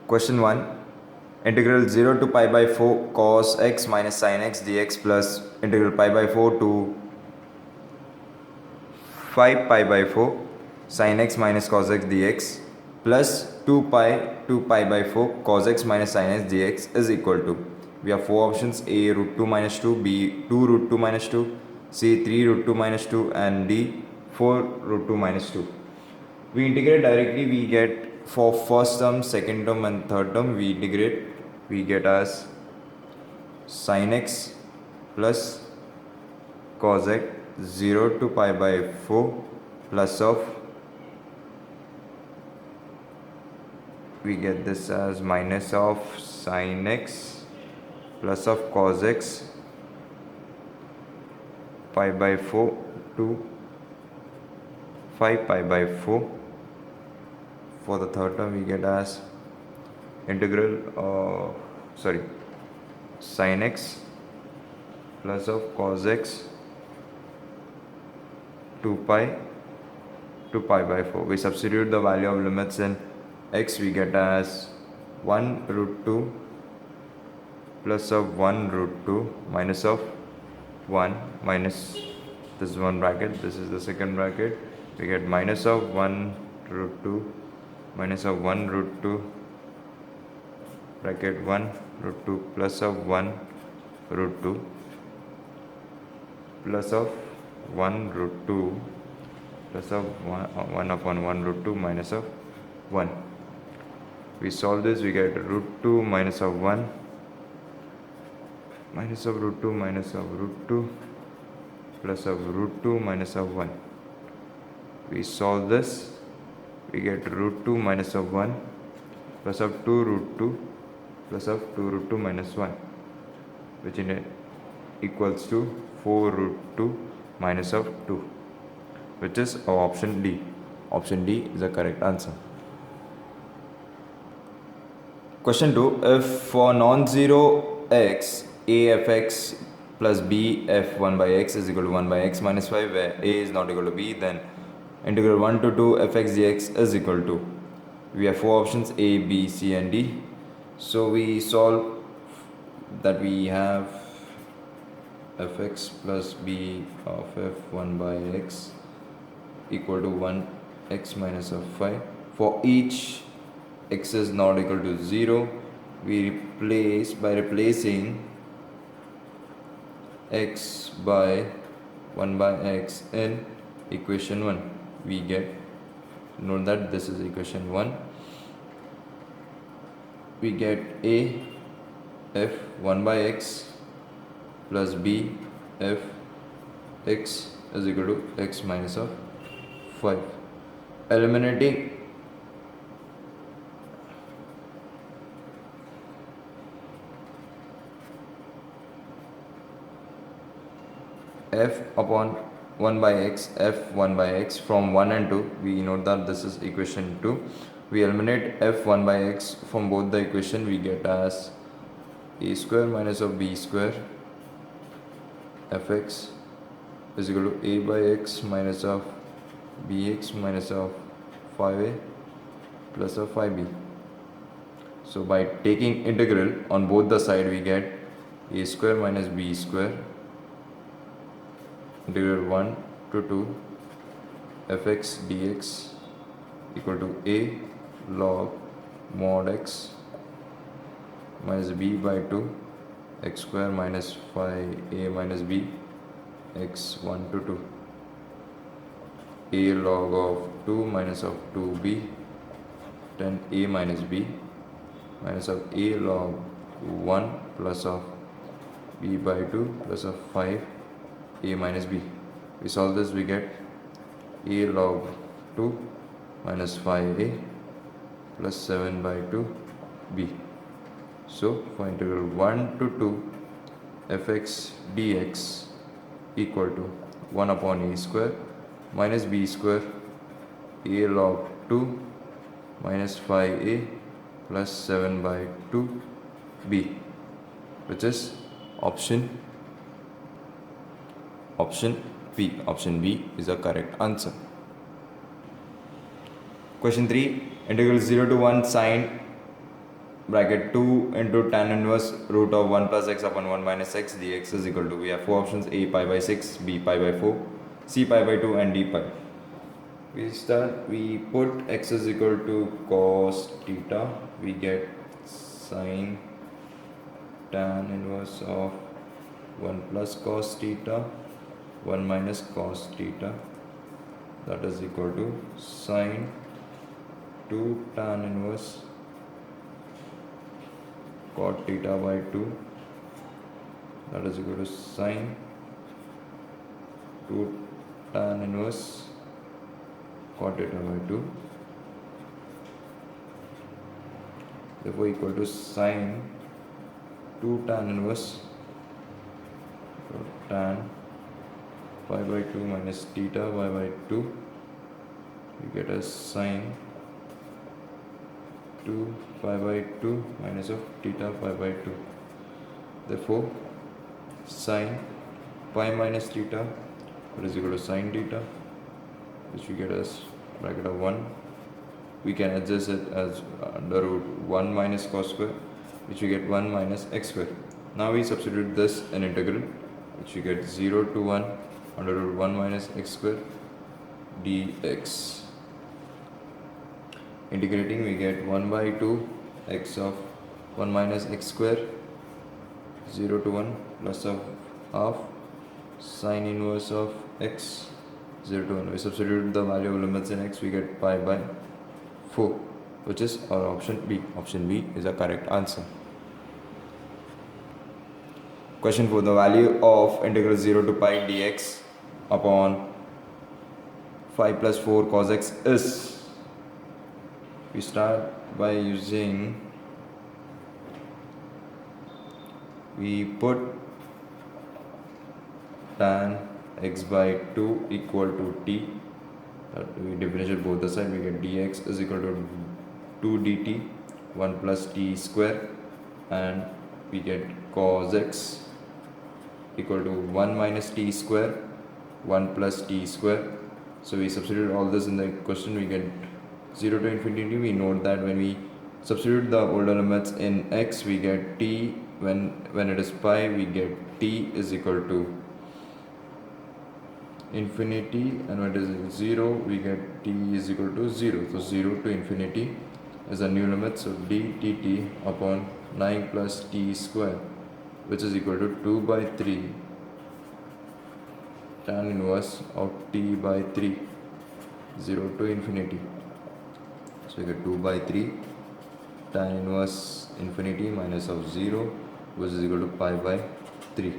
Question 1. Integral 0 to pi by 4 cos x minus sin x dx plus integral pi by 4 to 5 pi by 4 sin x minus cos x dx plus 2 pi to pi by 4 cos x minus sin x dx is equal to. We have four options: A root 2 minus 2, B 2 root 2 minus 2, C 3 root 2 minus 2, and D 4 root 2 minus 2. We integrate directly, we get for first term, second term and third term, we integrate, we get as sin x plus cos x 0 to pi by 4 plus of, we get this as minus of sin x plus of cos x pi by 4 to 5 pi by 4. For the third term we get as integral sin x plus of cos x 2 pi to pi by 4. We substitute the value of limits in x, we get as 1 root 2 plus of 1 root 2 minus of 1 minus this one bracket, this is the second bracket, we get minus of 1 root 2 minus of 1 root 2 bracket 1 root 2 plus of 1 root 2 plus of 1 root 2 plus of 1 upon 1 root 2 minus of 1. We solve this, we get root 2 minus of 1 minus of root 2 minus of root 2 plus of root 2 minus of 1. We solve this, we get root 2 minus of 1 plus of 2 root 2 plus of 2 root 2 minus 1, which in it equals to 4 root 2 minus of 2, which is our option D. Option D is the correct answer. Question 2. If for non-zero x, a f x plus b f 1 by x is equal to 1 by x minus 5, where a is not equal to b, then integral 1 to 2 fx dx is equal to. We have four options: A, B, C and D. So we solve that. We have fx plus b of f1 by x equal to 1 x minus of 5. For each x is not equal to 0, we replace by replacing x by 1 by x in equation 1. We get, note that this is equation 1. We get A f 1 by x plus b f x is equal to x minus of 5. Eliminating f upon 1 by x, f 1 by x from 1 and 2, we note that this is equation 2. We eliminate f 1 by x from both the equation, we get as a square minus of b square fx is equal to a by x minus of bx minus of 5a plus of 5b. So by taking integral on both the side, we get a square minus b square integral 1 to 2 fx dx equal to a log mod x minus b by 2 x square minus 5a minus b x 1 to 2 a log of 2 minus of 2b 10 a minus b minus of a log 1 plus of b by 2 plus of 5 a minus b. We solve this, we get a log 2 minus 5a plus 7 by 2 b. So for integral 1 to 2 fx dx equal to 1 upon a square minus b square a log 2 minus 5a plus 7 by 2 b, which is option B. Option B is the correct answer. Question 3. Integral 0 to 1 sine bracket 2 into tan inverse root of 1 plus x upon 1 minus x dx is equal to, we have four options: a pi by 6, b pi by 4, c pi by 2 and d pi. We put x is equal to cos theta, we get sine tan inverse of 1 plus cos theta 1 minus cos theta, that is equal to sine 2 tan inverse cot theta by 2, that is equal to sine 2 tan inverse cot theta by 2, therefore equal to sine 2 tan inverse tan pi by 2 minus theta pi by 2, you get a sine 2 pi by 2 minus of theta pi by 2, therefore sine pi minus theta, that is equal to sine theta, which we get as bracket of 1. We can adjust it as under root 1 minus cos square, which we get 1 minus x square. Now we substitute this in integral, which we get 0 to 1 under root 1 minus x square dx. Integrating, we get 1 by 2 x of 1 minus x square 0 to 1 plus of half sine inverse of x 0 to 1. We substitute the value of limits in x, we get pi by 4, which is our option B. Option B is the correct answer. Question 4. The value of integral 0 to pi dx upon 5 plus 4 cos x is. We start by we put tan x by 2 equal to t, we differentiate both the side, we get dx is equal to 2 dt 1 plus t square, and we get cos x equal to 1 minus t square 1 plus t square. So we substitute all this in the question, we get 0 to infinity. We note that when we substitute the older limits in x, we get t, when it is pi, we get t is equal to infinity, and when it is 0, we get t is equal to 0. So 0 to infinity is a new limit, so dtt upon 9 plus t square, which is equal to 2 by 3 tan inverse of t by 3, 0 to infinity. So we get 2 by 3 tan inverse infinity minus of 0, which is equal to pi by 3,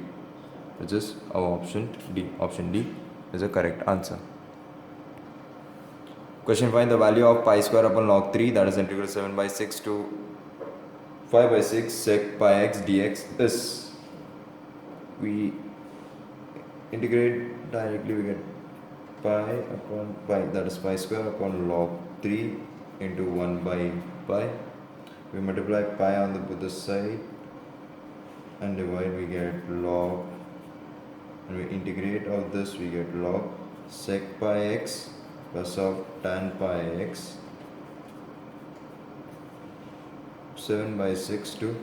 which is our option D. Option D is the correct answer. Question 5. The value of pi square upon log 3, that is integral 7 by 6 to 5 by 6 sec pi x dx is. We integrate directly, we get pi upon pi, that is pi square upon log 3 into 1 by pi. We multiply pi on the both side and divide, we get log, and we integrate of this, we get log sec pi x plus of tan pi x 7 by 6 to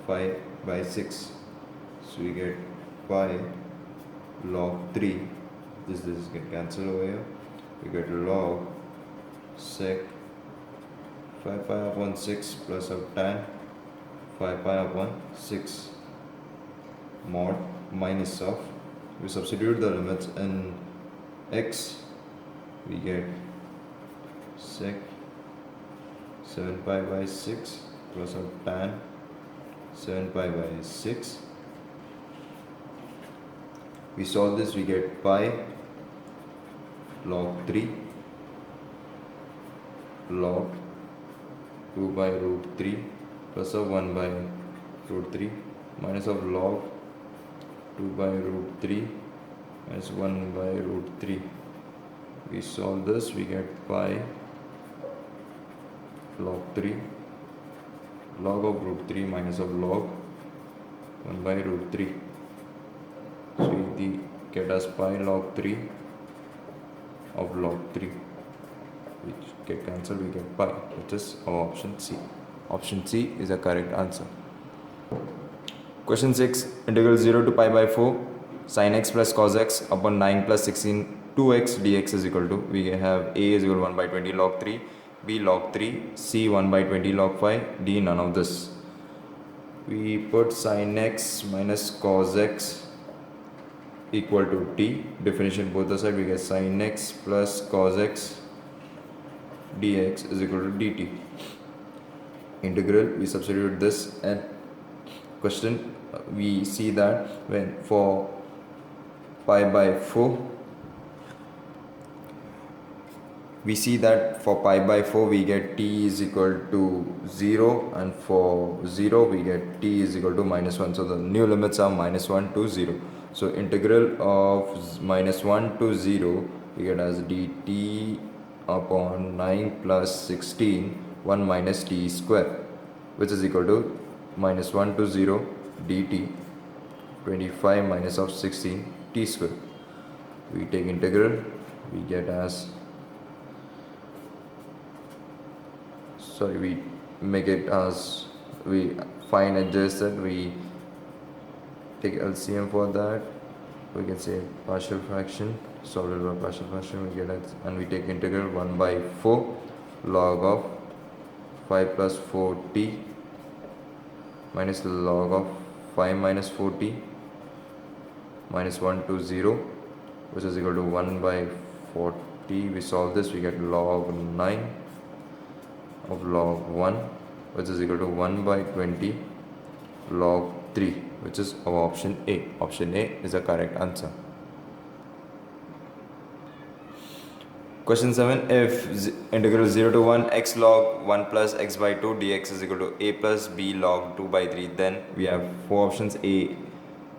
5 by 6. So we get pi log 3, this get cancelled over here, we get log sec 5 pi upon 6 plus of tan 5 pi upon 6 mod minus of, we substitute the limits in x, we get sec 7 pi by 6 plus of tan 7 pi by 6. We solve this, we get pi log 3 log 2 by root 3 plus of 1 by root 3 minus of log 2 by root 3 minus 1 by root 3. We solve this, we get pi log 3 log of root 3 minus of log 1 by root 3. So we get us pi log 3 of log 3, which get cancelled, we get pi, which is our option C. Option C is the correct answer. Question 6. Integral 0 to pi by 4 sin x plus cos x upon 9 plus 16 2x dx is equal to, we have a is equal to 1 by 20 log 3, b log 3, c 1 by 20 log 5, d none of this. We put sin x minus cos x equal to t. Definition both the side, we get sin x plus cos x dx is equal to dt. Integral, we substitute this and question, we see that when for pi by 4, we see that for pi by 4 we get t is equal to 0, and for 0 we get t is equal to minus 1. So the new limits are minus 1 to 0. So integral of minus 1 to 0 we get as dt upon 9 plus 16 1 minus t square, which is equal to minus 1 to 0 dt 25 minus of 16 t square. We take integral, we get as, we make it as, we find adjacent, we take LCM for that, we can say partial fraction, solve it by partial fraction, we get it, and we take integral 1 by 4 log of 5 plus 4t minus log of 5 minus 4t minus 1 to 0, which is equal to 1 by 40. We solve this, we get log 9 of log 1, which is equal to 1 by 20 log 3, which is our option A. Option A is the correct answer. Question 7. If integral 0 to 1 x log 1 plus x by 2 dx is equal to a plus b log 2 by 3, then we have four options. A,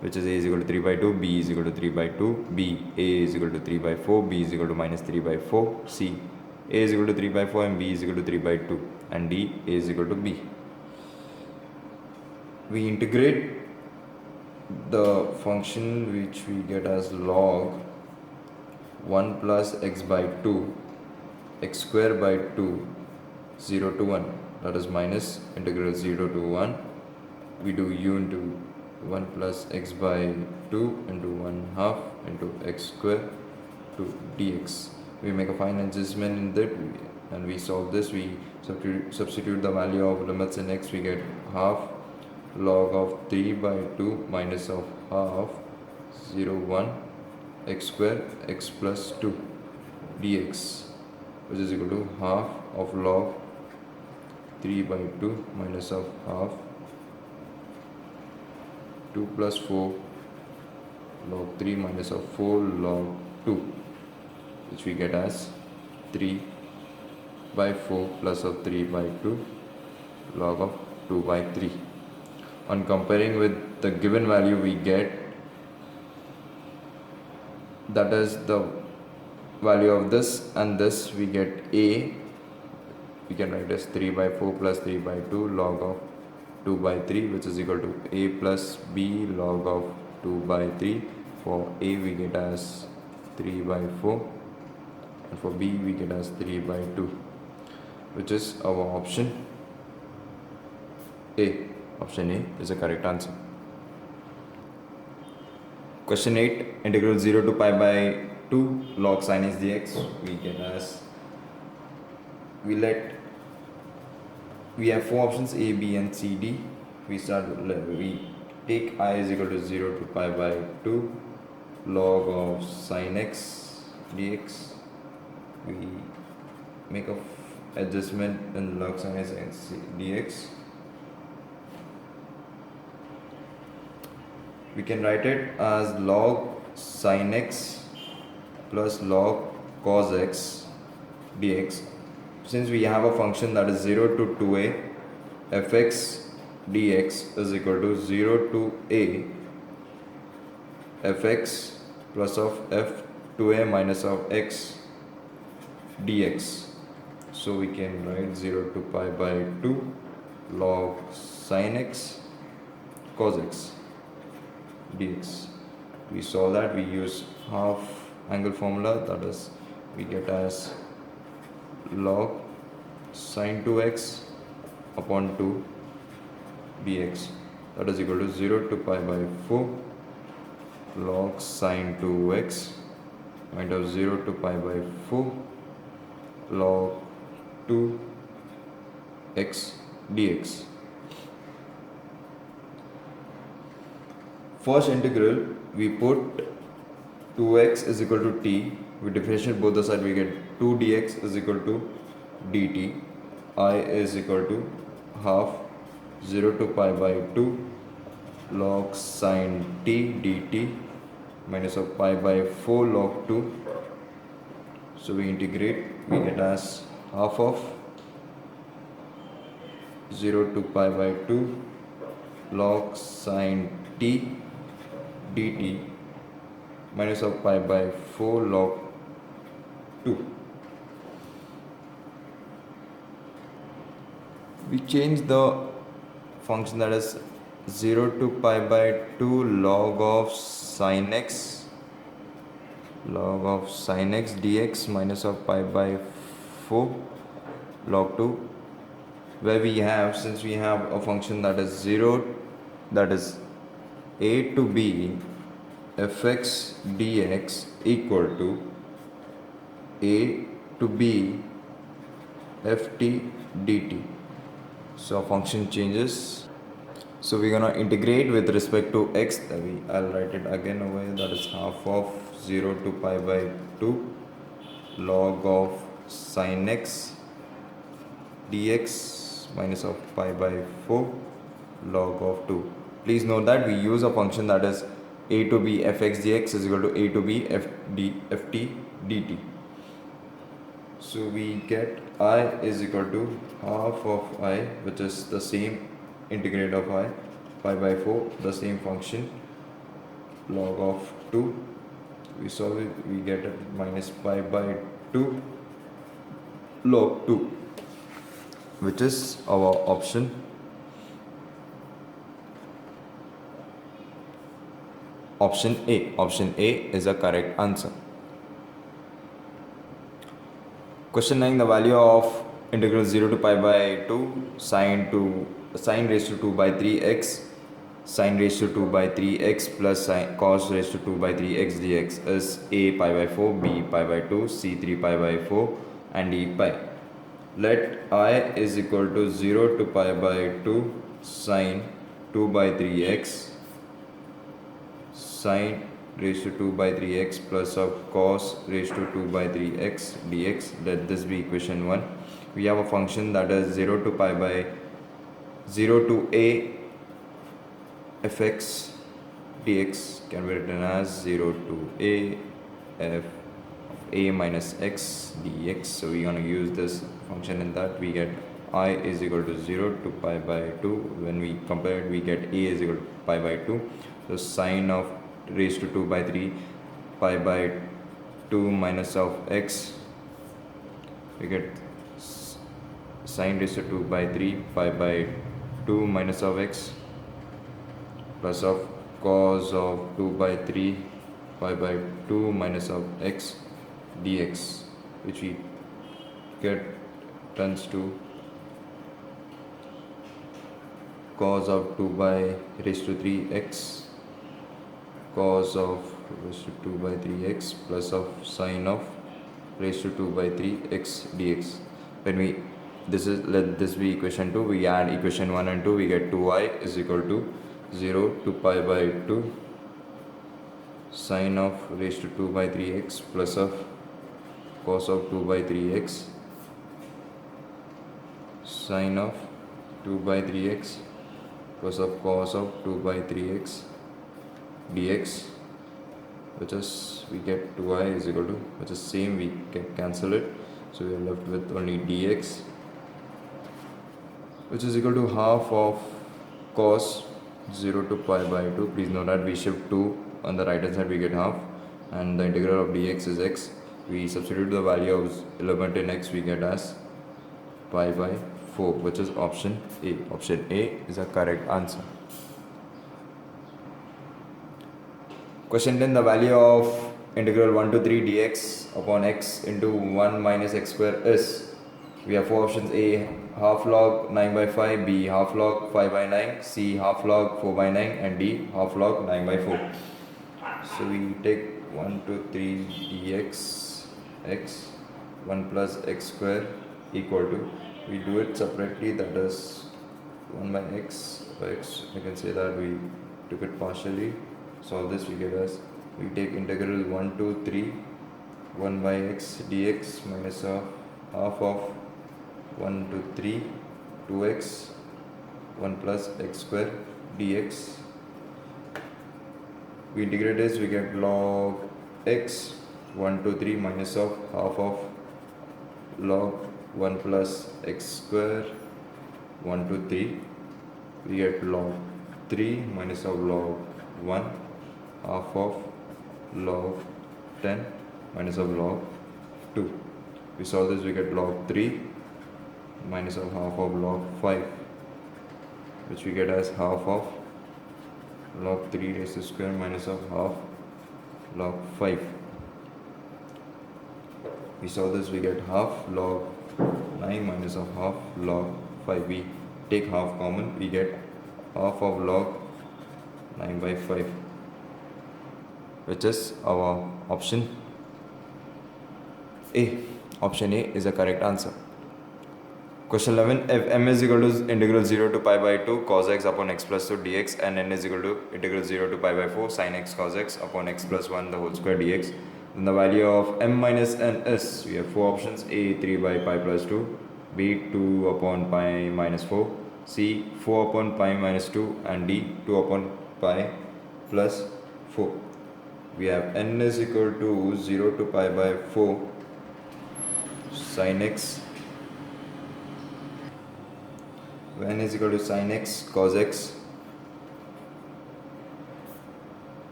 which is a is equal to 3 by 2, b is equal to 3 by 2, b, a is equal to 3 by 4, b is equal to minus 3 by 4, c, a is equal to 3 by 4 and b is equal to 3 by 2, and d, a is equal to b. We integrate the function which we get as log 1 plus x by 2 x square by 2 0 to 1, that is minus integral 0 to 1, we do u into 1 plus x by 2 into 1 half into x square to dx. We make a fine adjustment in that and we solve this. We substitute the value of limits in x, we get half log of 3 by 2 minus of half 0 1 x square x plus 2 dx, which is equal to half of log 3 by 2 minus of half 2 plus 4 log 3 minus of 4 log 2, which we get as 3 by 4 plus of 3 by 2 log of 2 by 3. On comparing with the given value, we get, that is the value of this and this, we get a, we can write as 3 by 4 plus 3 by 2 log of 2 by 3, which is equal to a plus b log of 2 by 3. For a we get as 3 by 4 and for b we get as 3 by 2, which is our option A. Option A is the correct answer. Question 8. Integral 0 to pi by 2 log sin x dx, we get as, we have four options A, B and C, D. We take I is equal to 0 to pi by 2 log of sin x dx. We make a adjustment in log sin x dx. We can write it as log sin x plus log cos x dx. Since we have a function that is 0 to 2a, fx dx is equal to 0 to a fx plus of f 2a minus of x dx. So we can write 0 to pi by 2 log sin x cos x dx. We saw that we use half angle formula, that is we get as log sin 2x upon 2 dx, that is equal to 0 to pi by 4 log sine 2x minus 0 to pi by 4 log 2x dx. First integral, we put 2x is equal to t, we differentiate both the sides, we get 2 dx is equal to dt, I is equal to half 0 to pi by 2 log sine t dt minus of pi by 4 log 2. So we integrate, we get as half of 0 to pi by 2 log sine t dt minus of pi by 4 log 2. We change the function, that is 0 to pi by 2 log of sine x dx minus of pi by 4 log 2, where we have, since we have a function that is 0, that is a to b fx dx equal to a to b ft dt. So function changes. So we're gonna integrate with respect to x. I'll write it again over here. That is half of 0 to pi by 2 log of sine x dx minus of pi by 4 log of 2. Please note that we use a function that is a to b fx dx is equal to a to b ft dt. So we get I is equal to half of I, which is the same integrate of I, pi by 4, the same function, log of 2. We solve it, we get it minus pi by 2 log 2, which is our option A. Option A is a correct answer. Question 9. The value of integral 0 to pi by 2 sine raised to 2 by 3x sine raised to 2 by 3x plus cos raised to 2 by 3x dx is a pi by 4, b pi by 2, c 3 pi by 4 and d pi. Let I is equal to 0 to pi by 2 sine 2 by 3x sine raised to 2 by 3x plus of cos raised to 2 by 3x dx. Let this be equation 1. We have a function that is 0 to pi by 0 to a fx dx can be written as 0 to a f of a minus x dx. So we're going to use this function in that. We get I is equal to 0 to pi by 2. When we compare it, we get a is equal to pi by 2. So sine of raised to 2 by 3 pi by 2 minus of x, we get sine raised to 2 by 3 pi by 2 minus of x plus of cos of 2 by 3 pi by 2 minus of x dx, which we get turns to cos of 2 by raised to 3x cos of raised to 2 by 3x plus of sine of raised to 2 by 3x dx. When we let this be equation 2, we add equation 1 and 2, we get 2I is equal to 0 to pi by 2 sine of raised to 2 by 3x plus of cos of 2 by 3x sine of 2 by 3x plus of cos of 2 by 3x dx, which is we get 2I is equal to, which is same, we can cancel it, so we are left with only dx, which is equal to half of cos 0 to pi by 2. Please note that we shift 2 on the right hand side, we get half, and the integral of dx is x. We substitute the value of element in x, we get as pi by 4, which is option A. Option A is a correct answer. Question 10. The value of integral 1 to 3 dx upon x into 1 minus x square is We have 4 options: A half log 9 by 5, B half log 5 by 9, C half log 4 by 9, and D half log 9 by 4. So we take 1, 2, 3 dx x 1 plus x square equal to, we do it separately, that is 1 by x. We can say that we took it partially. Solve this, we get as, we take integral 1 to 3 1 by x dx minus half of 1 to 3 2x 1 plus x square dx. We integrate this, we get log x 1 to 3 minus of half of log 1 plus x square 1 to 3. We get log 3 minus of log 1 half of log 10 minus of log 2. We solve this, we get log 3 minus of half of log 5, which we get as half of log 3 raised to square minus of half log 5. We solve this, we get half log 9 minus of half log 5. We take half common, we get half of log 9 by 5, which is our option A. Option A is the correct answer. Question 11. If m is equal to integral 0 to pi by 2 cos x upon x plus 2 dx, and n is equal to integral 0 to pi by 4 sin x cos x upon x plus 1 the whole square dx, then the value of m minus n is, we have 4 options: A 3 by pi plus 2, B 2 upon pi minus 4, C 4 upon pi minus 2, and D 2 upon pi plus 4. We have n is equal to 0 to pi by 4 sin x, n is equal to sin x cos x,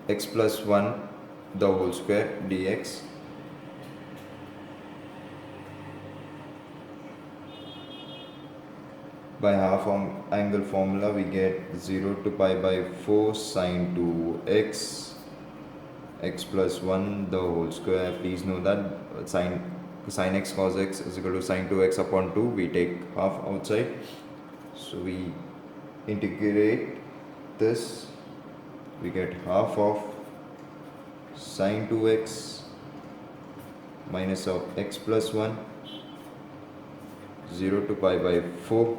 x plus 1 the whole square dx, by half angle formula we get 0 to pi by 4 sin 2x, x plus 1 the whole square. Please know that sin x cos x is equal to sin 2x upon 2. We take half outside, so we integrate this, we get half of sin 2x minus of x plus 1 0 to pi by 4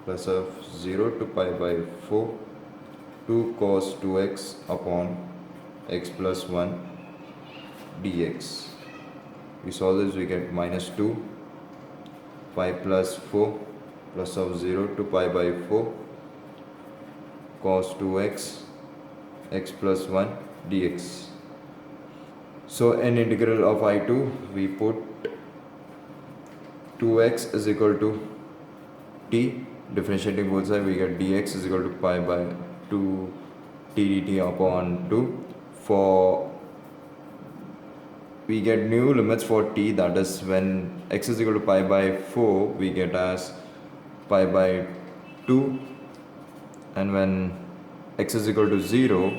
plus of 0 to pi by 4 2 cos 2x upon x plus 1 dx. We solve this, we get minus 2 pi plus 4 plus of 0 to pi by 4 cos 2x x plus 1 dx. So in integral of I2 we put 2x is equal to t, differentiating both sides we get dx is equal to pi by 2 t dt upon 2. For we get new limits for t, that is when x is equal to pi by 4 we get as pi by 2, and when x is equal to 0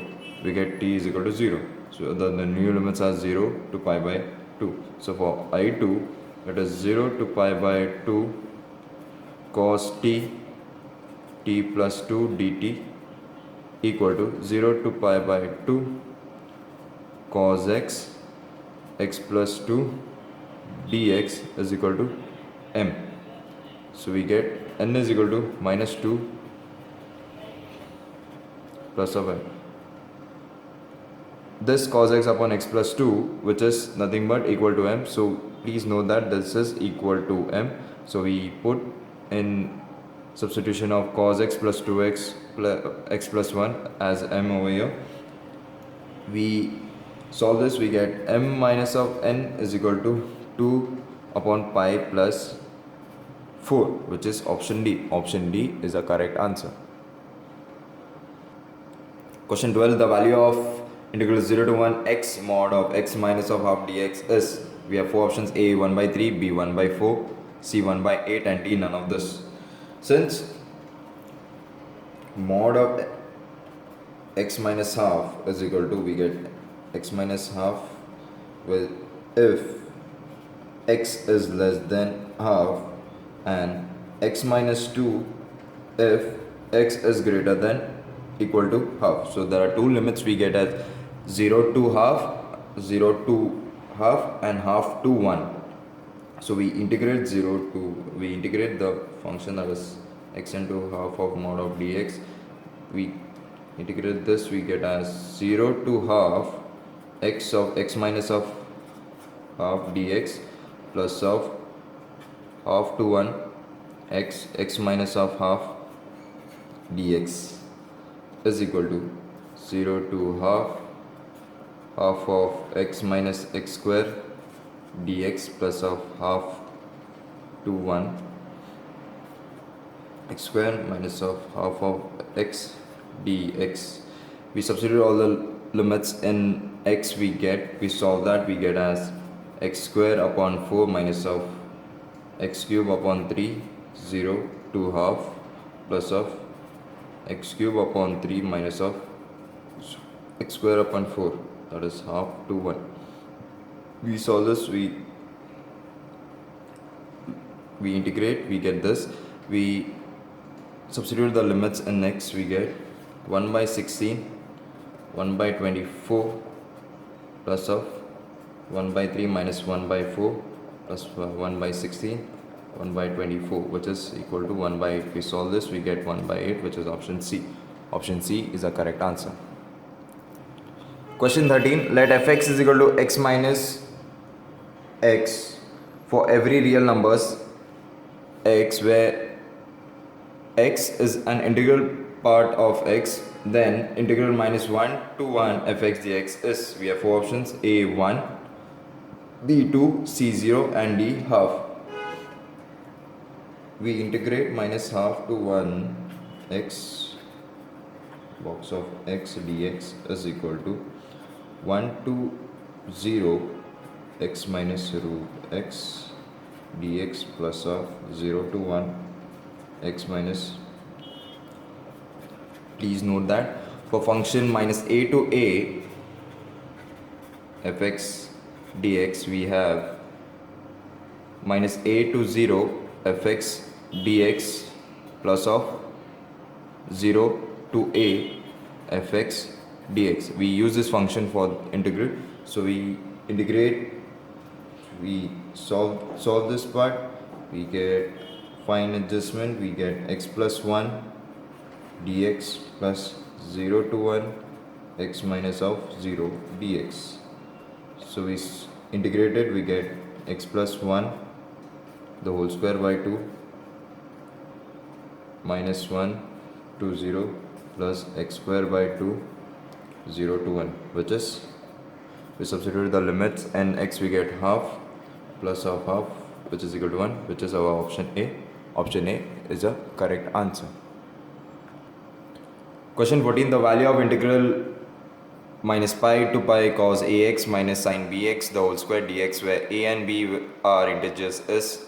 we get t is equal to 0. So the new limits are 0 to pi by 2. So for I2 it is 0 to pi by 2 cos t plus 2 dt equal to 0 to pi by 2 cos x plus 2 dx is equal to m. So we get n is equal to minus 2 plus of m. This cos x upon x plus 2, which is nothing but equal to m. So please know that this is equal to m. So we put in substitution of cos x plus 2x plus x plus 1 as m over here. We solve this, we get m minus of n is equal to 2 upon pi plus 4, which is option D. Option D is the correct answer. Question 12. The value of integral 0 to 1 x mod of x minus of half dx is, we have 4 options: A 1 by 3, B 1 by 4, C 1 by 8, and D none of this. Since mod of x minus half is equal to, we get x minus half with, if x is less than half, and x minus 2 if x is greater than equal to half. So there are two limits we get as 0 to half, 0 to half, and half to 1. So we integrate the function, that is x into half of mod of dx. We integrate this, we get as 0 to half x of x minus of half dx plus of half to 1 x minus of half dx is equal to 0 to half of x minus x square dx plus of half to 1 x square minus of half of x dx. We substitute all the limits in x, we solve that, we get as x square upon 4 minus of x cube upon 3, 0 to half, plus of x cube upon 3 minus of x square upon 4, that is half to 1. We solve this, we integrate, we get this. We substitute the limits in x, we get 1 by 16, 1 by 24 plus of 1 by 3 minus 1 by 4 plus 1 by 16, 1 by 24, which is equal to 1 by 8. We solve this, we get 1 by 8, which is option C. Option C is the correct answer. Question 13. Let fx is equal to x minus x for every real numbers x where x is an integral part of x, then integral minus 1 to 1 fx dx is, we have four options, a 1, b 2, c 0, and d half. We integrate minus half to 1 x box of x dx is equal to 1 to 0 x minus root x dx plus of 0 to 1 x minus. Please note that for function minus a to a fx dx, we have minus a to 0 fx dx plus of 0 to a fx dx. We use this function for integral, so we integrate, we solve this part, we get fine adjustment, we get x plus 1 dx plus 0 to 1 x minus of 0 dx. So we integrated, we get x plus 1 the whole square by 2 minus 1 to 0 plus x square by 2 0 to 1, which is, we substitute the limits and x, we get half plus of half, which is equal to 1, which is our option A. Option A is the correct answer. Question 14. The value of integral minus pi to pi cos ax minus sin bx the whole square dx, where a and b are integers, is,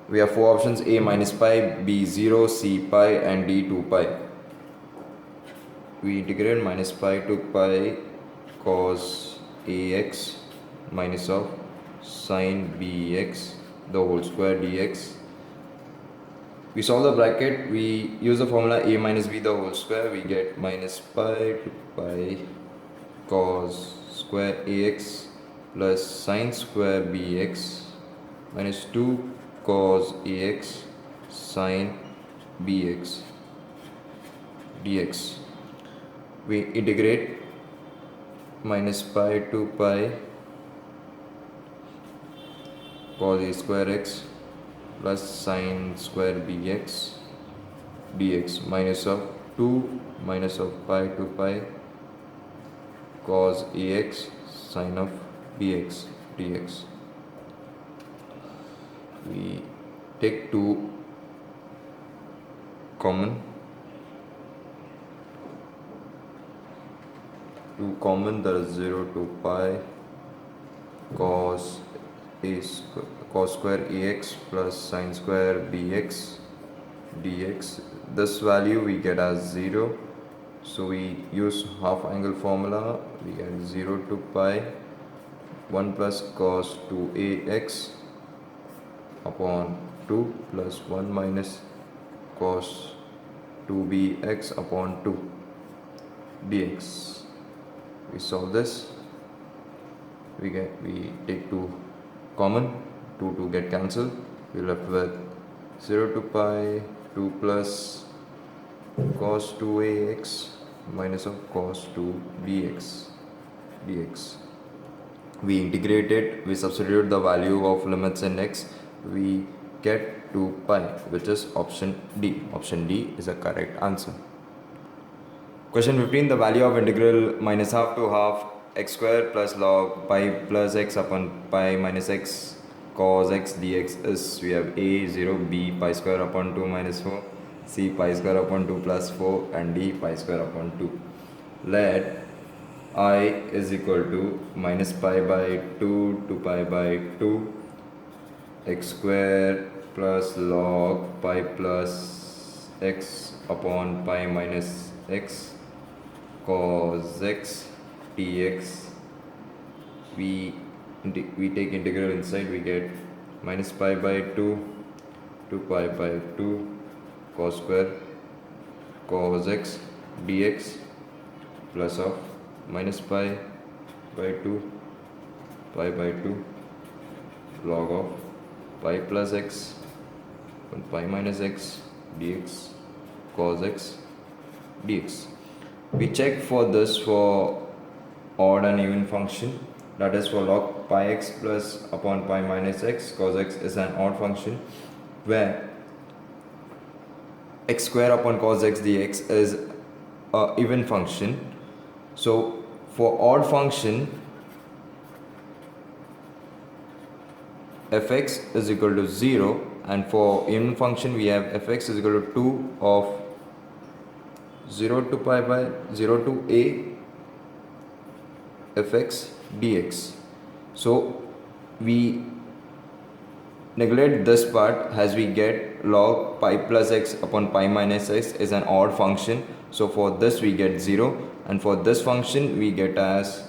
we have four options, a minus pi, b 0, c pi, and d 2 pi. We integrate minus pi to pi cos ax minus of sin bx the whole square dx. We solve the bracket, we use the formula a minus b the whole square, we get minus pi to pi cos square ax plus sin square bx minus 2 cos ax sin bx dx. We integrate minus pi to pi cos a square x plus sin square bx dx minus of 2 minus of pi to pi cos ax sin of bx dx. We take 2 common, that is 0 to pi cos square ax plus sin square bx dx. This value we get as 0, so we use half angle formula, we get 0 to pi 1 plus cos 2ax upon 2 plus 1 minus cos 2bx upon 2 dx. We solve this, we take 2 common, 2 get cancelled, we left with 0 to pi 2 plus cos 2ax minus of cos 2bx dx. We integrate it, we substitute the value of limits in x, we get 2 pi, which is option D. Option D is a correct answer. Question 15. The value of integral minus half to half x square plus log pi plus x upon pi minus x cos x dx is, we have a 0, b pi square upon 2 minus 4, c pi square upon 2 plus 4, and d pi square upon 2. Let I is equal to minus pi by 2 to pi by 2 x square plus log pi plus x upon pi minus x cos x dx. We take integral inside, we get minus pi by 2 to pi by 2 cos square cos x dx plus of minus pi by 2 pi by 2 log of pi plus x and pi minus x dx cos x dx. We check for this for odd and even function, that is for log pi x plus upon pi minus x cos x is an odd function, where x square upon cos x dx is a even function. So for odd function, fx is equal to 0, and for even function we have fx is equal to 2 of 0 to pi by 0 to a fx dx. So we neglect this part as we get log pi plus x upon pi minus x is an odd function. So for this we get 0, and for this function we get as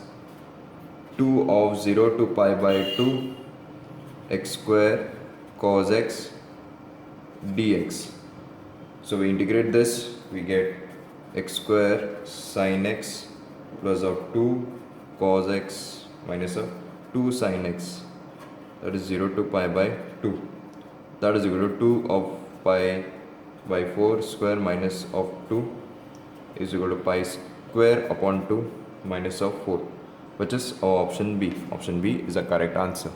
2 of 0 to pi by 2 x square cos x dx. So we integrate this, we get x square sin x plus of 2 cos x minus of 2 sin x, that is 0 to pi by 2, that is equal to 2 of pi by 4 square minus of 2 is equal to pi square upon 2 minus of 4, which is our option B. Option B is the correct answer.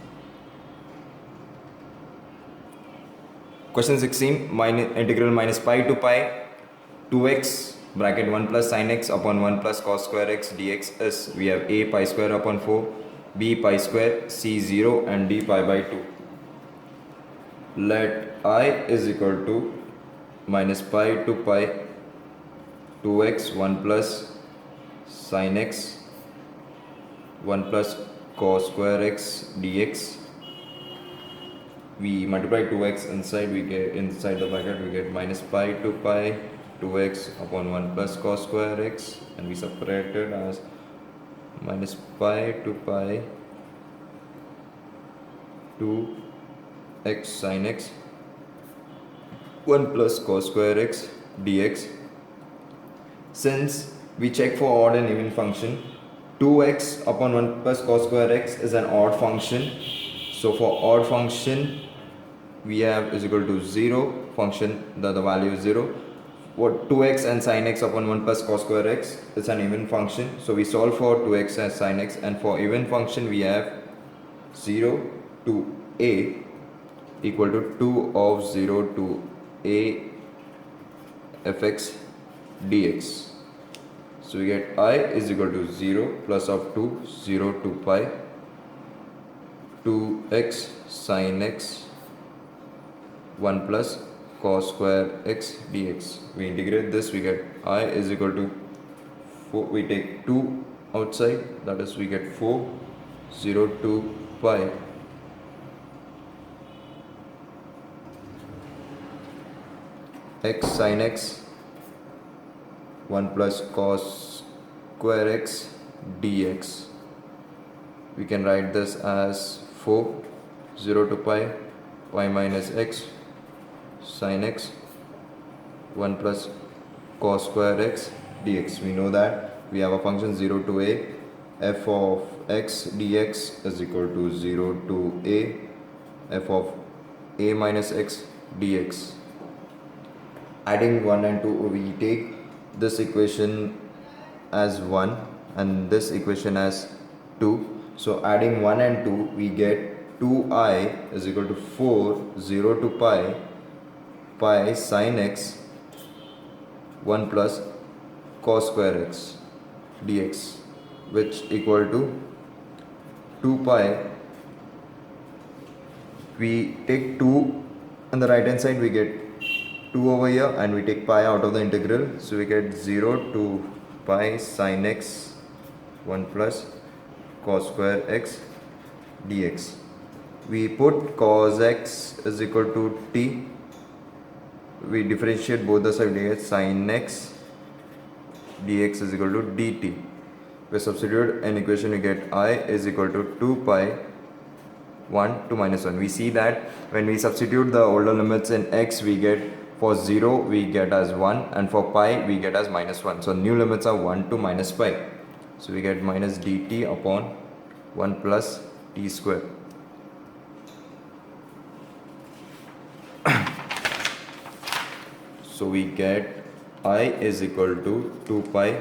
Question 16. Integral minus pi to pi 2x bracket 1 plus sin x upon 1 plus cos square x dx is, we have a pi square upon 4, b pi square, c 0, and d pi by 2. Let I is equal to minus pi to pi 2x 1 plus sin x 1 plus cos square x dx. We multiply 2x inside, we get inside the bracket we get minus pi to pi 2x upon 1 plus cos square x, and we separate it as minus pi to pi 2x sin x 1 plus cos square x dx. Since we check for odd and even function, 2x upon 1 plus cos square x is an odd function. So for odd function we have is equal to 0 function, the value is 0. What 2x and sin x upon 1 plus cos square x is an even function. So we solve for 2x and sin x, and for even function we have 0 to a equal to 2 of 0 to a fx dx. So we get I is equal to 0 plus of 2 0 to pi 2x sin x 1 plus cos square x dx. We integrate this, we get I is equal to 4, we take 2 outside, that is we get 4 0 to pi x sin x 1 plus cos square x dx. We can write this as 4 0 to pi pi minus x sin x 1 plus cos square x dx. We know that we have a function 0 to a f of x dx is equal to 0 to a f of a minus x dx. Adding 1 and 2, we take this equation as 1 and this equation as 2. So adding 1 and 2, we get 2i is equal to 4 0 to pi sin x 1 plus cos square x dx, which equal to 2 pi. We take 2 on the right hand side, we get 2 over here, and we take pi out of the integral, so we get 0 to pi sin x 1 plus cos square x dx. We put cos x is equal to t, we differentiate both the sides, we get sin x dx is equal to dt. We substitute an equation, we get I is equal to 2 pi 1 to minus 1. We see that when we substitute the older limits in x, we get for 0 we get as 1 and for pi we get as minus 1. So new limits are 1 to minus pi. So we get minus dt upon 1 plus t square. So we get I is equal to 2 pi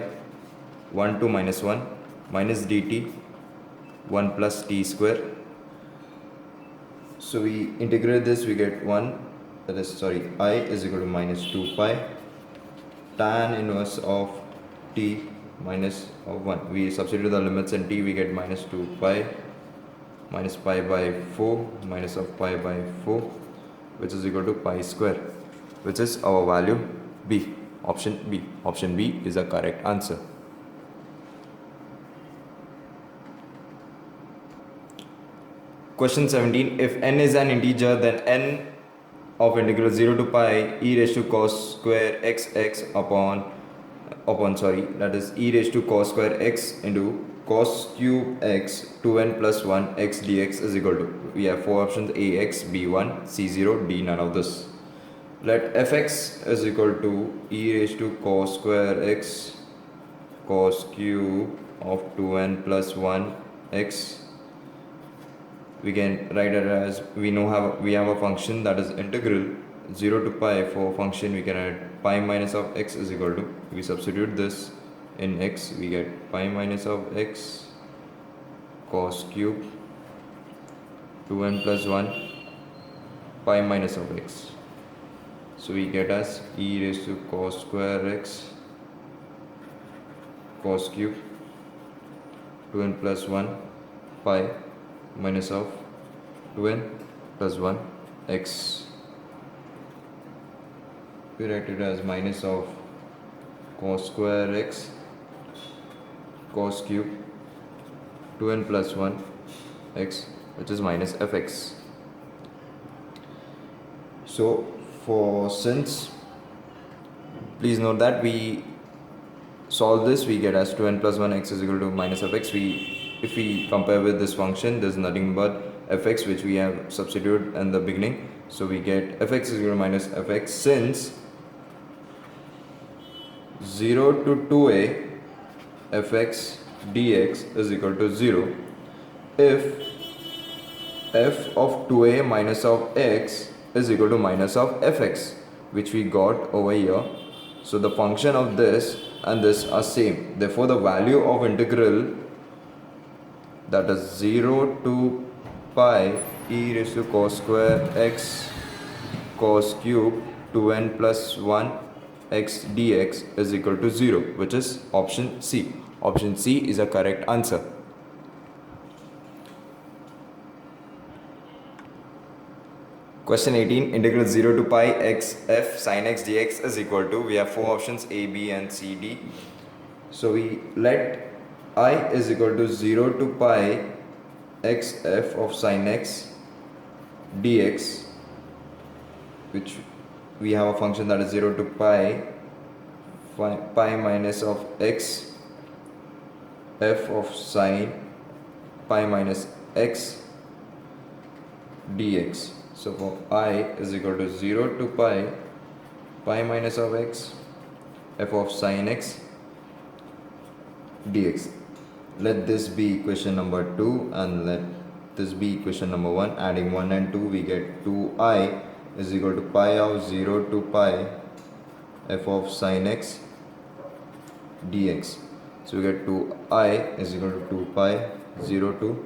1 to minus 1 minus dt 1 plus t square. So we integrate this, we get 1, that is I is equal to minus 2 pi tan inverse of t minus of 1. We substitute the limits in t, we get minus 2 pi minus pi by 4 minus of pi by 4, which is equal to pi square, which is our value B, option B. Option B is the correct answer. Question 17. If n is an integer, then n of integral 0 to pi e raised to cos square xx that is e raised to cos square x into cos cube x 2n plus 1 x dx is equal to, we have four options, ax, b1, c0, d none of this. Let fx is equal to e raised to cos square x cos cube of 2n plus 1 x. We can write it as, we have a function that is integral 0 to pi. For function we can write pi minus of x is equal to, we substitute this in x, we get pi minus of x cos cube 2n plus 1 pi minus of x. So we get as e raised to cos square x cos cube 2n plus 1 pi minus of 2n plus 1 x. We write it as minus of cos square x cos cube 2n plus 1 x, which is minus fx. So since please note that we solve this, we get as 2n plus 1 x is equal to minus fx. If we compare with this function, there's nothing but fx, which we have substituted in the beginning. So we get fx is equal to minus fx, since 0 to 2a fx dx is equal to 0 if f of 2a minus of x is equal to minus of fx, which we got over here. So the function of this and this are same, therefore the value of integral, that is 0 to pi e raised to cos square x cos cube 2n plus 1 x dx is equal to 0, which is option C. Option C is a correct answer. Question 18. Integral 0 to pi x f sin x dx is equal to, we have four options, A, B and C, D. So we let I is equal to 0 to pi x f of sin x dx, which we have a function that is 0 to pi minus of x f of sin pi minus x dx. So for I is equal to 0 to pi minus of x, f of sine x dx. Let this be equation number 2 and let this be equation number 1. Adding 1 and 2, we get 2i is equal to pi of 0 to pi f of sine x dx. So we get 2i is equal to 2 pi 0 to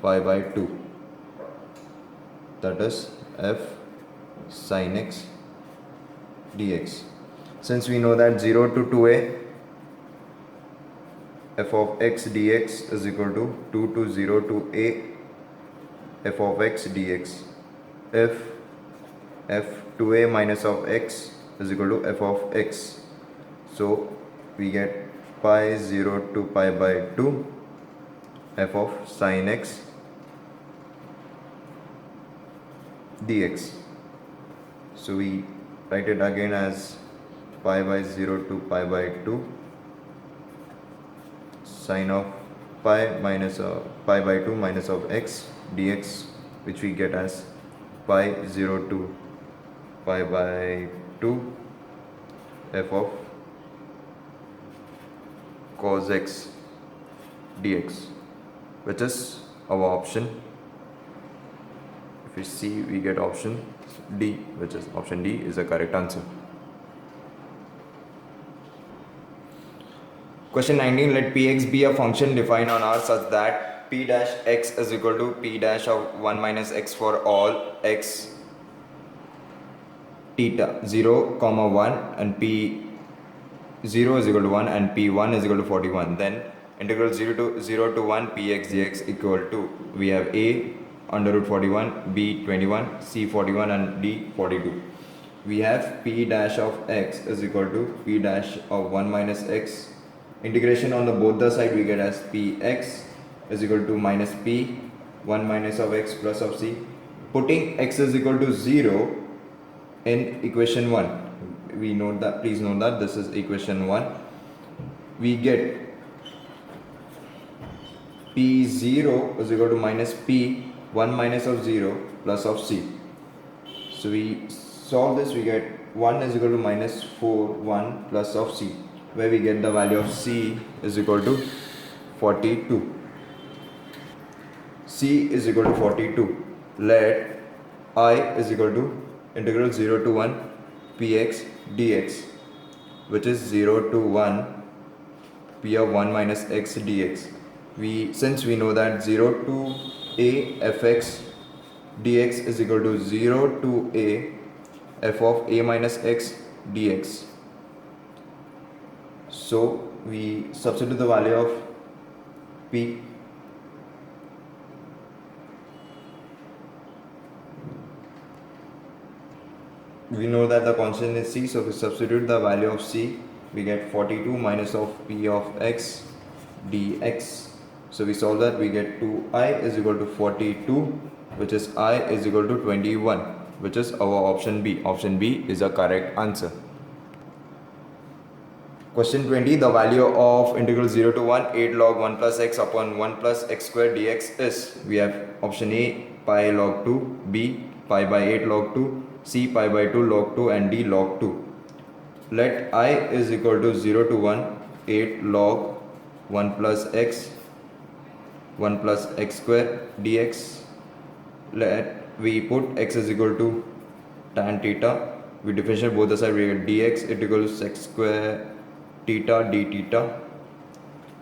pi by 2, that is f sine x dx. Since we know that 0 to 2a, f of x dx is equal to 2 to 0 to a f of x dx. If f 2a minus of x is equal to f of x, so we get pi 0 to pi by 2 f of sine x dx. So we write it again as pi by 0 to pi by 2 sine of pi minus pi by 2 minus of x dx, which we get as pi 0 to pi by 2 f of cos x dx, which is our option. If we see, we get option D, which is option D is the correct answer. Question 19. Let px be a function defined on R such that p dash x is equal to p dash of 1 minus x for all x theta 0 comma 1 and p 0 is equal to 1 and p1 is equal to 41. Then integral 0 to 1 px dx equal to, we have a under root 41, b 21, c 41 and d 42. We have p dash of x is equal to p dash of 1 minus x. Integration on the both the side, we get as px is equal to minus p 1 minus of x plus of c. Putting x is equal to 0 in equation 1, we note that, please note that this is equation 1. We get p0 is equal to minus p 1 minus of 0 plus of c. So we solve this, we get 1 is equal to minus 4 1 plus of c, where we get the value of c is equal to 42. C is equal to 42. Let I is equal to integral 0 to 1 px dx, which is 0 to 1 p of 1 minus x dx. Since we know that 0 to a fx dx is equal to 0 to a f of a minus x dx. So we substitute the value of p. We know that the constant is c, so if we substitute the value of c, we get 42 minus of p of x dx. So we solve that, we get 2i is equal to 42, which is I is equal to 21, which is our option B. Option B is a correct answer. Question 20. The value of integral 0 to 1 8 log 1 plus x upon 1 plus x square dx is, we have option A pi log 2, B pi by 8 log 2, C pi by 2 log 2 and D log 2. Let I is equal to 0 to 1 8 log 1 plus x 1 plus x square dx. Let we put x is equal to tan theta. We differentiate both the sides, we get dx it equals x square theta d theta.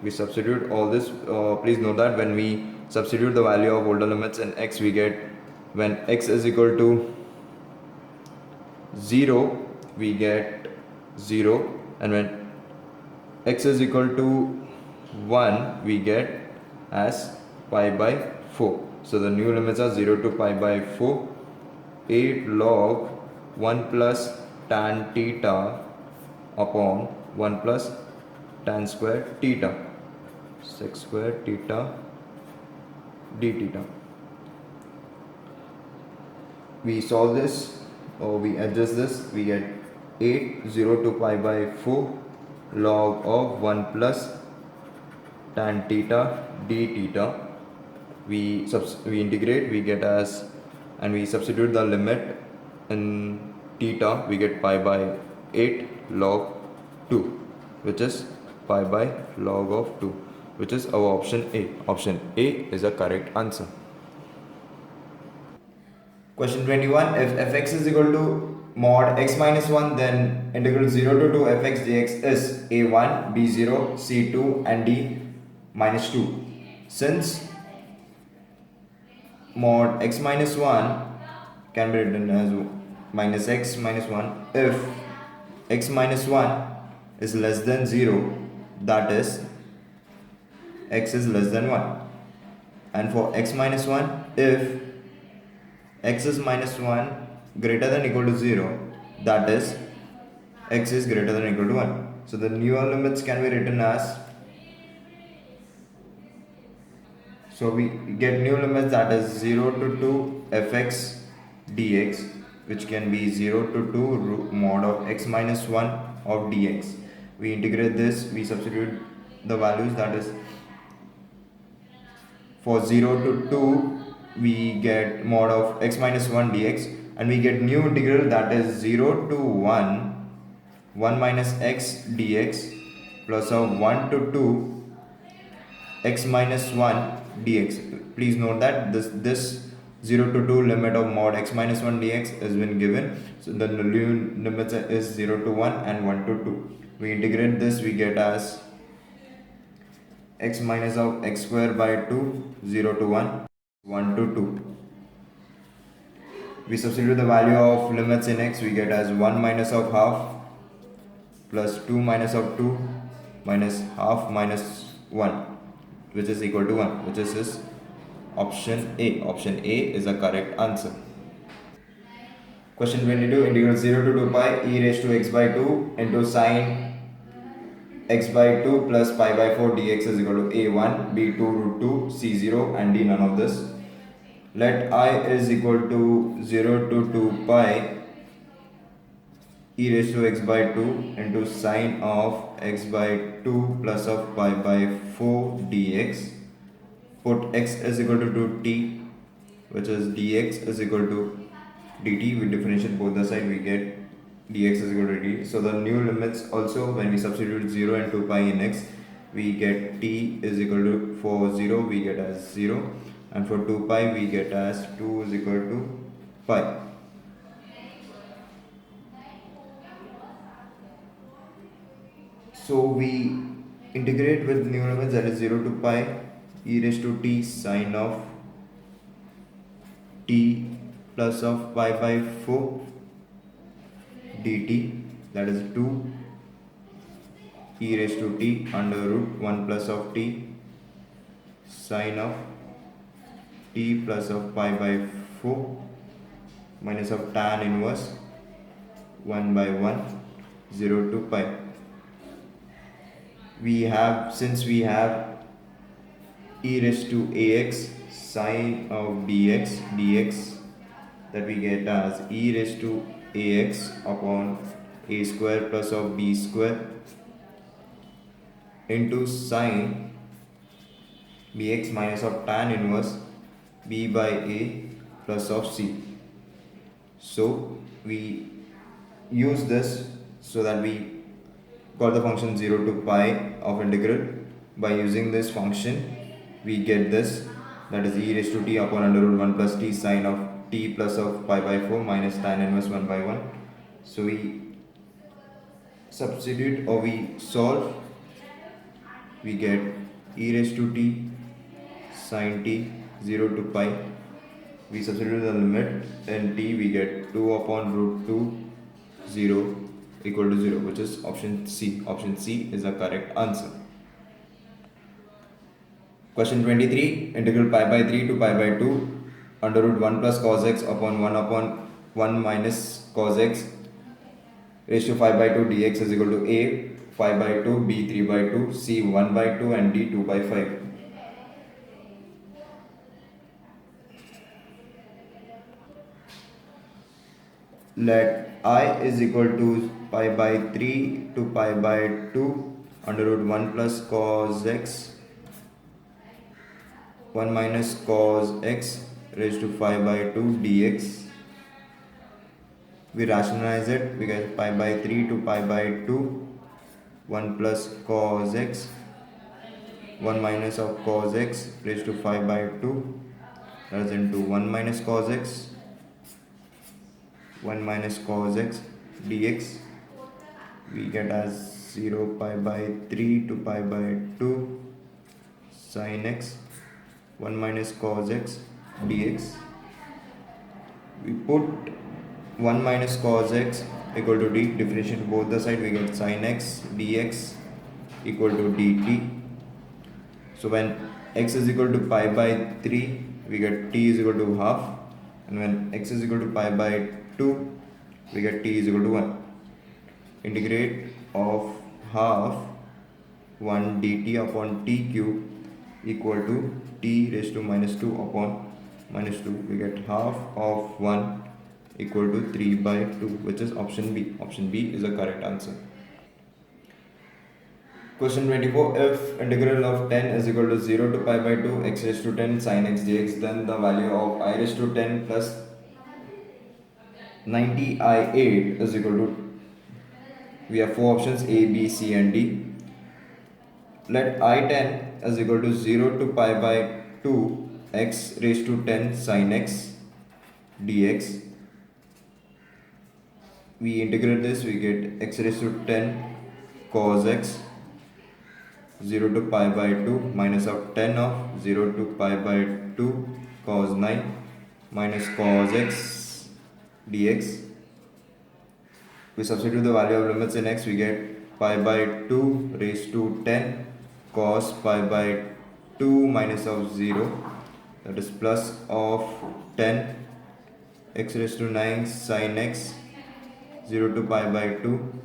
We substitute all this. Please note that when we substitute the value of older limits in x, we get, when x is equal to 0, we get 0, and when x is equal to 1, we get as pi by 4. So the new limits are 0 to pi by 4, 8 log 1 plus tan theta upon 1 plus tan square theta, sec square theta d theta. We solve this, or we adjust this, we get 8 0 to pi by 4 log of 1 plus tan theta d theta. We integrate, we get as and we substitute the limit in theta, we get pi by 8 log 2, which is pi by log of 2, which is our option A. Option A is a correct answer. Question 21. If fx is equal to mod x minus 1, then integral 0 to 2 fx dx is a1, b0, c2 and d minus 2. Since mod x minus 1 can be written as minus x minus 1, if x minus 1 is less than 0, that is x is less than 1. And for x minus 1, if x is minus 1 greater than equal to 0, that is x is greater than equal to 1. So the newer limits can be written as, so we get new limits, that is 0 to 2 fx dx, which can be 0 to 2 mod of x minus 1 of dx. We integrate this, we substitute the values, that is for 0 to 2 we get mod of x minus 1 dx, and we get new integral, that is 0 to 1 minus x dx plus of 1 to 2 x minus 1 dx. Please note that this 0 to 2 limit of mod x minus 1 dx has been given. So the new limits is 0 to 1 and 1 to 2. We integrate this, we get as x minus of x square by 2, 0 to 1, 1 to 2. We substitute the value of limits in x, we get as 1 minus of half plus 2 minus of 2 minus half minus 1, which is equal to 1, which is option A. Option A is a correct answer. Question 22. Integral 0 to 2 pi e raised to x by 2 into sine x by 2 plus pi by 4 dx is equal to a1, b2 root 2, c0 and d none of this. Let I is equal to 0 to 2 pi e raised to x by 2 into sine of x by 2 plus of pi by 4 dx. Put x is equal to 2t, which is dx is equal to dt. We differentiate both the side, we get dx is equal to dt. So the new limits also, when we substitute 0 and 2 pi in x, we get t is equal to, for 0 we get as 0, and for 2 pi we get as 2 is equal to pi. So we integrate with new limits, that is 0 to pi e raised to t sine of t plus of pi by 4 dt, that is 2 e raised to t under root 1 plus of t sine of t plus of pi by 4 minus of tan inverse 1 by 1, 0 to pi. We have, since we have e raised to ax sine of dx, that we get as e raised to ax upon a square plus of b square into sine bx minus of tan inverse b by a plus of c. So we use this so that we got the function 0 to pi of integral. By using this function we get this, that is e raised to t upon under root 1 plus t sine of t plus of pi by 4 minus tan inverse 1 by 1. So we substitute or we solve, we get e raised to t sine t 0 to pi. We substitute the limit in t, we get 2 upon root 2, 0 equal to 0, which is option C. Option C is the correct answer. Question 23. Integral pi by 3 to pi by 2 under root 1 plus cos x upon 1 minus cos x raised to 5 by 2 dx is equal to a 5 by 2, b 3 by 2, c 1 by 2 and d 2 by 5. Let I is equal to pi by 3 to pi by 2 under root 1 plus cos x 1 minus cos x raised to 5 by 2 dx. We rationalize it, we get pi by 3 to pi by 2, 1 plus cos x, 1 minus of cos x raised to 5 by 2, that is into 1 minus cos x, 1 minus cos x dx. We get as 0 pi by 3 to pi by 2 sin x, 1 minus cos x dx. We put 1 minus cos x equal to d, differentiate both the side, we get sin x dx equal to dt. So when x is equal to pi by 3, we get t is equal to half, and when x is equal to pi by 2, we get t is equal to 1. Integrate of half 1 dt upon t cube equal to t raised to minus 2 upon minus 2. We get half of 1 equal to 3 by 2, which is option B. Option B is the correct answer. Question 24. If integral of 10 is equal to 0 to pi by 2 x raised to 10 sin x dx, then the value of I raised to 10 plus 90i8 is equal to, we have four options A, B, C and D. Let I10 is equal to 0 to pi by 2 x raised to 10 sin x dx. We integrate this, we get x raised to 10 cos x, 0 to pi by 2 minus of 10 of 0 to pi by 2 cos 9 minus cos x dx. We substitute the value of limits in x, we get pi by 2 raised to 10 cos pi by 2 minus of 0, that is plus of 10 x raised to 9 sin x, 0 to pi by 2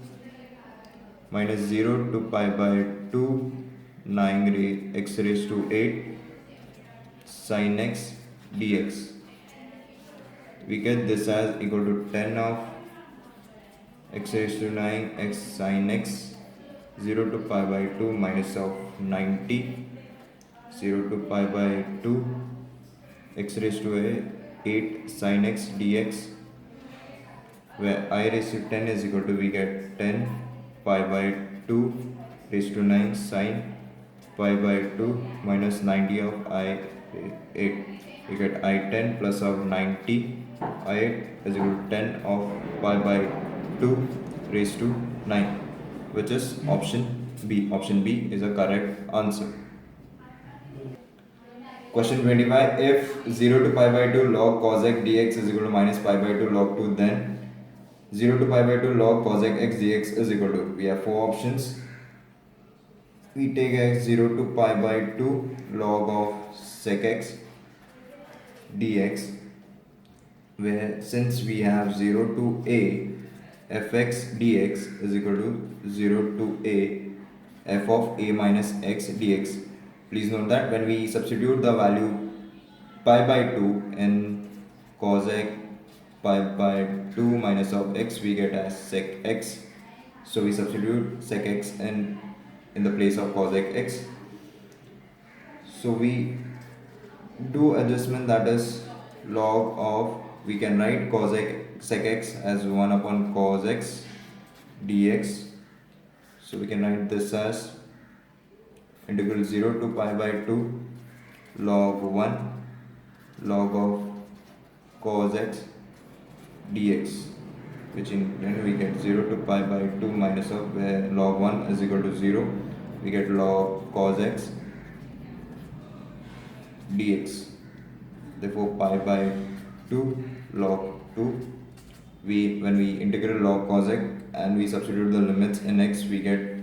minus 0 to pi by 2 x raised to 8 sin x dx. We get this as equal to 10 of x raised to 9 x sin x, 0 to pi by 2 minus of 90, 0 to pi by 2 x raised to 8 sin x dx, where I raised to 10 is equal to, we get 10 pi by 2 raised to 9 sin pi by 2 minus 90 of I8. We get I10 plus of 90 I8 is equal to 10 of pi by 2 raised to 9, which is option B. Option B is a correct answer. Question 25. If 0 to pi by 2 log cos x dx is equal to minus pi by 2 log 2, then 0 to pi by 2 log cos x dx is equal to, we have four options. We take x 0 to pi by 2 log of sec x dx, where since we have 0 to a fx dx is equal to 0 to a f of a minus x dx. Please note that when we substitute the value pi by 2 in cos x pi by 2 minus of x, we get as sec x. So we substitute sec x in the place of cos x. So we do adjustment, that is log of, we can write cos x sec x as 1 upon cos x dx. So we can write this as integral 0 to pi by 2 log 1 log of cos x dx, which in then we get 0 to pi by 2 minus of, where log 1 is equal to 0, we get log cos x dx. Therefore pi by 2 log 2, when we integrate log cos x and we substitute the limits in x, we get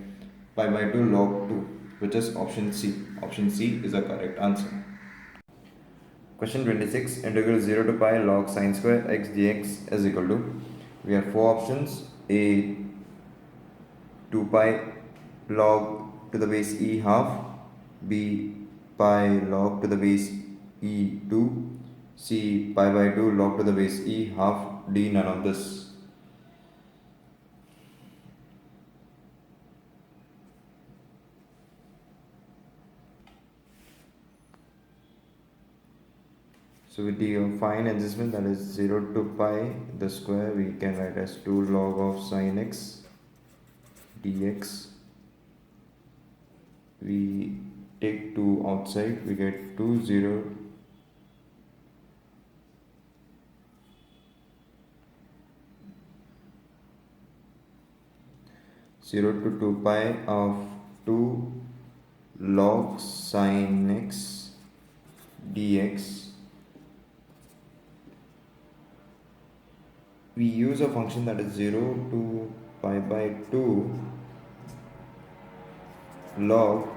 pi by 2 log 2, which is option C. Option C is the correct answer. Question 26. Integral 0 to pi log sin square x dx is equal to, we have four options. A 2 pi log to the base e half, B pi log to the base e 2, C pi by 2 log to the base e half, D none of this. So with the fine adjustment, that is 0 to pi the square, we can write as 2 log of sine x dx. We take 2 outside, we get 2 0 0 to 2 pi of 2 log sine x dx. We use a function that is 0 to pi by 2 log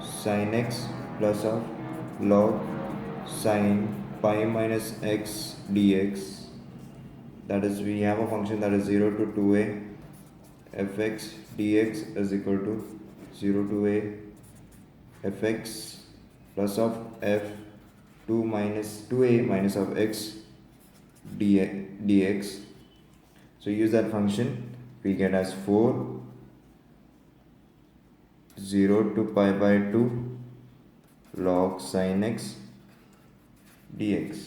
sin x plus of log sine pi minus x dx. That is, we have a function that is 0 to 2a fx dx is equal to 0 to a fx plus of f 2 minus 2a minus of x dx. So use that function, we get as 4 0 to pi by 2 log sin x dx.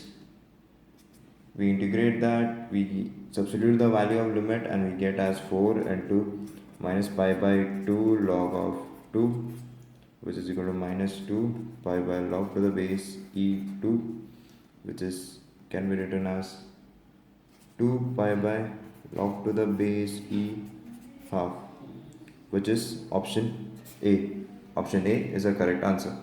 We integrate that, we substitute the value of limit, and we get as 4 into minus pi by 2 log of 2, which is equal to minus 2 pi by log to the base e2, which is can be written as 2 pi by log to the base e half, which is option A. Option A is a correct answer.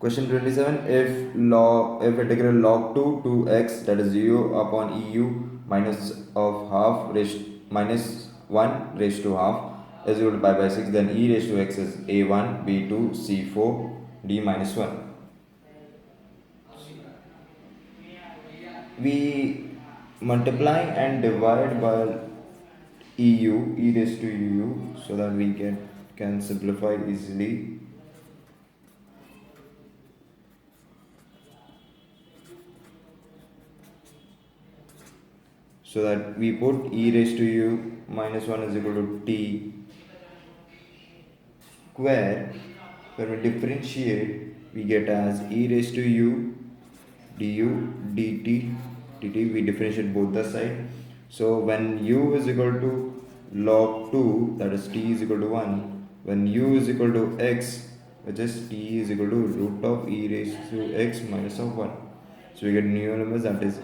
Question 27. If integral log 2 to x, that is 0 upon eu minus of half minus 1 raised to half is equal to pi by 6, then e raised to x is a1, b2, c4, d minus 1. We multiply and divide by e raised to eu, so that we can simplify easily. So that we put e raised to u minus 1 is equal to t square. When we differentiate, we get as e raised to u du dt. We differentiate both the side. So when u is equal to log 2, that is t is equal to 1. When u is equal to x, which is t is equal to root of e raised to x minus of 1. So we get new numbers, that is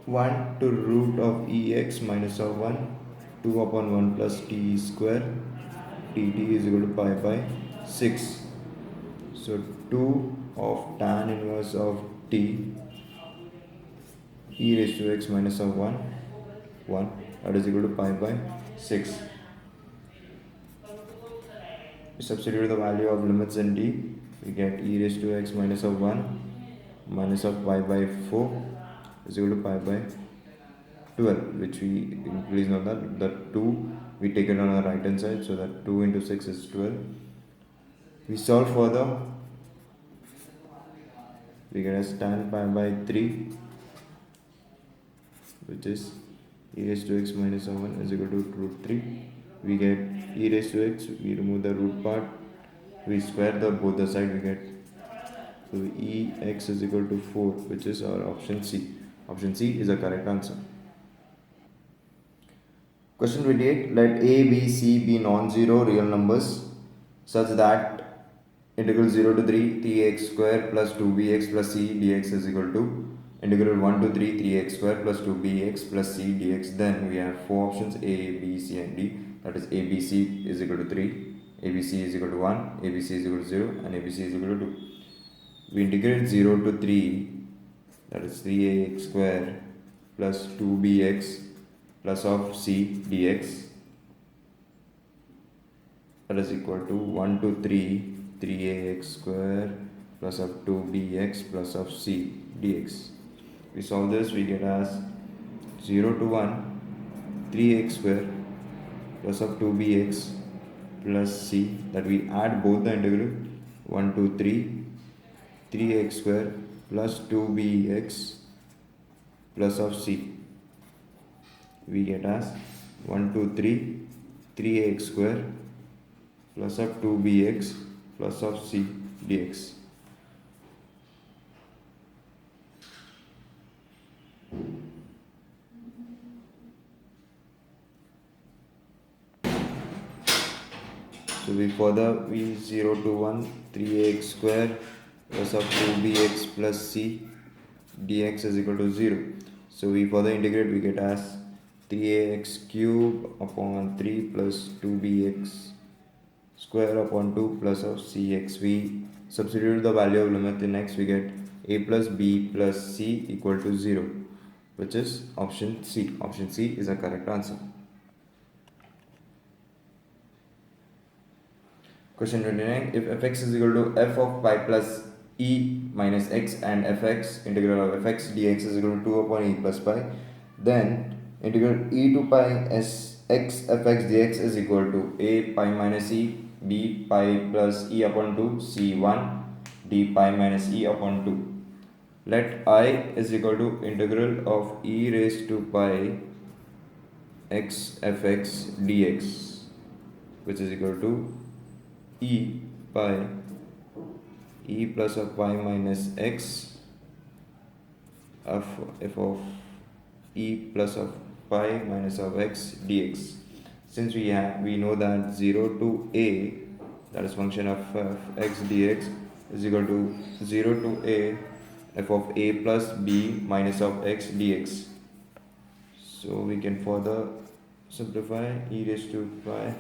1 to root of ex minus of 1, 2 upon 1 plus t square dt is equal to pi by 6. So 2 of tan inverse of t e raised to x minus of 1, that is equal to pi by 6. We substitute the value of limits in d, we get e raised to x minus of 1 minus of pi by 4 is equal to pi by 12, which we please note that the 2 we take it on the right hand side, so that 2 into 6 is 12. We solve further, we get as tan pi by 3, which is e raised to x minus 1 is equal to root 3. We get e raised to x, we remove the root part, we square both the side, we get, so ex is equal to 4, which is our option C. Option C is the correct answer. Question 28. Let a, b, c be non-zero real numbers such that integral 0 to 3 3x square plus 2bx plus c dx is equal to integral 1 to 3 3x square plus 2bx plus c dx. Then we have four options a, b, c and d. That is abc is equal to 3, abc is equal to 1, abc is equal to 0 and abc is equal to 2. We integrate 0 to 3, that is 3ax square plus 2bx plus of c dx, that is equal to 1 to 3 3ax square plus of 2bx plus of c dx. We solve this, we get as 0 to 1 3x square plus of 2bx plus c, that we add both the integral 1 to 3 3x square plus 2bx plus of c. We get as 1 to 3 3x square plus of 2bx plus of c dx. So we further v 0 to 1 3ax square plus of 2bx plus c dx is equal to 0. So we further integrate, we get as 3ax cube upon 3 plus 2bx square upon 2 plus of cx. We substitute the value of limit in x, we get a plus b plus c equal to 0, which is option C. Option C is a correct answer. Question 29. If fx is equal to f of pi plus e minus x and fx integral of fx dx is equal to 2 upon e plus pi, then integral e to pi s x fx dx is equal to a pi minus e b pi plus e upon 2 c1 d pi minus e upon 2. Let I is equal to integral of e raised to pi x fx dx, which is equal to e pi e plus of pi minus x of f of e plus of pi minus of x dx. Since we know that 0 to a, that is function of x dx, is equal to 0 to a f of a plus b minus of x dx. So we can further simplify e raised to pi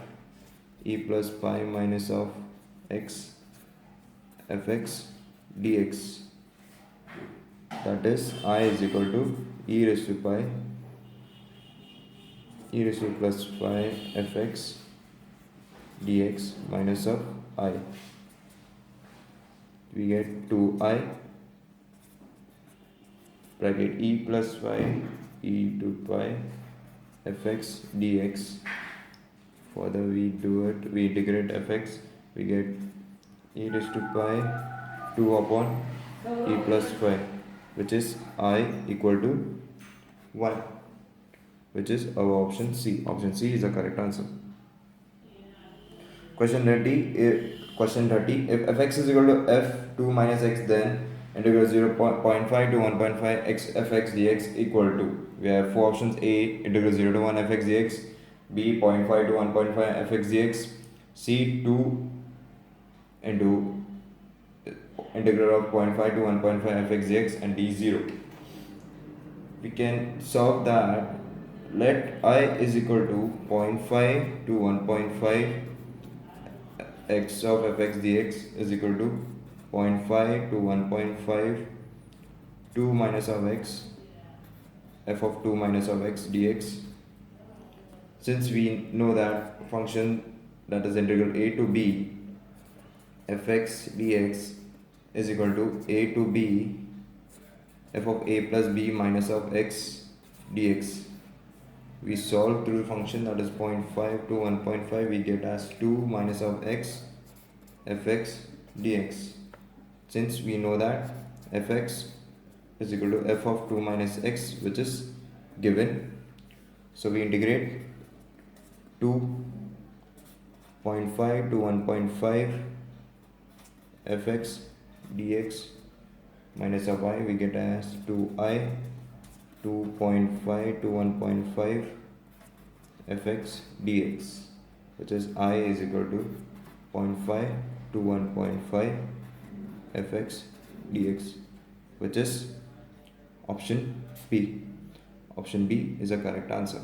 e plus pi minus of x fx dx, that is I is equal to e raised to pi e raised to plus pi fx dx minus of I. We get 2i bracket e plus pi e to pi fx dx. Further we do it, we integrate fx, we get e raised to pi 2 upon e plus pi, which is I equal to 1, which is our option C. Option C is the correct answer. Question 30. If fx is equal to f2 minus x, then integral 0.5 to 1.5 x fx dx equal to, we have four options: A integral 0 to 1 fx dx, B 0.5 to 1.5 fx dx, C 2 into integral of 0.5 to 1.5 fx dx, and D 0. We can solve that. Let I is equal to 0.5 to 1.5 x of fx dx is equal to 0.5 to 1.5 2 minus of x f of 2 minus of x dx. Since we know that function, that is integral a to b fx dx is equal to a to b f of a plus b minus of x dx, we solve through function, that is 0.5 to 1.5, we get as 2 minus of x fx dx. Since we know that fx is equal to f of 2 minus x, which is given, so we integrate 2.5 to 1.5 fx dx minus of I, we get as 2i 2.5 to 1.5 fx dx, which is I is equal to 0.5 to 1.5 fx dx, which is option B. Option B is a correct answer.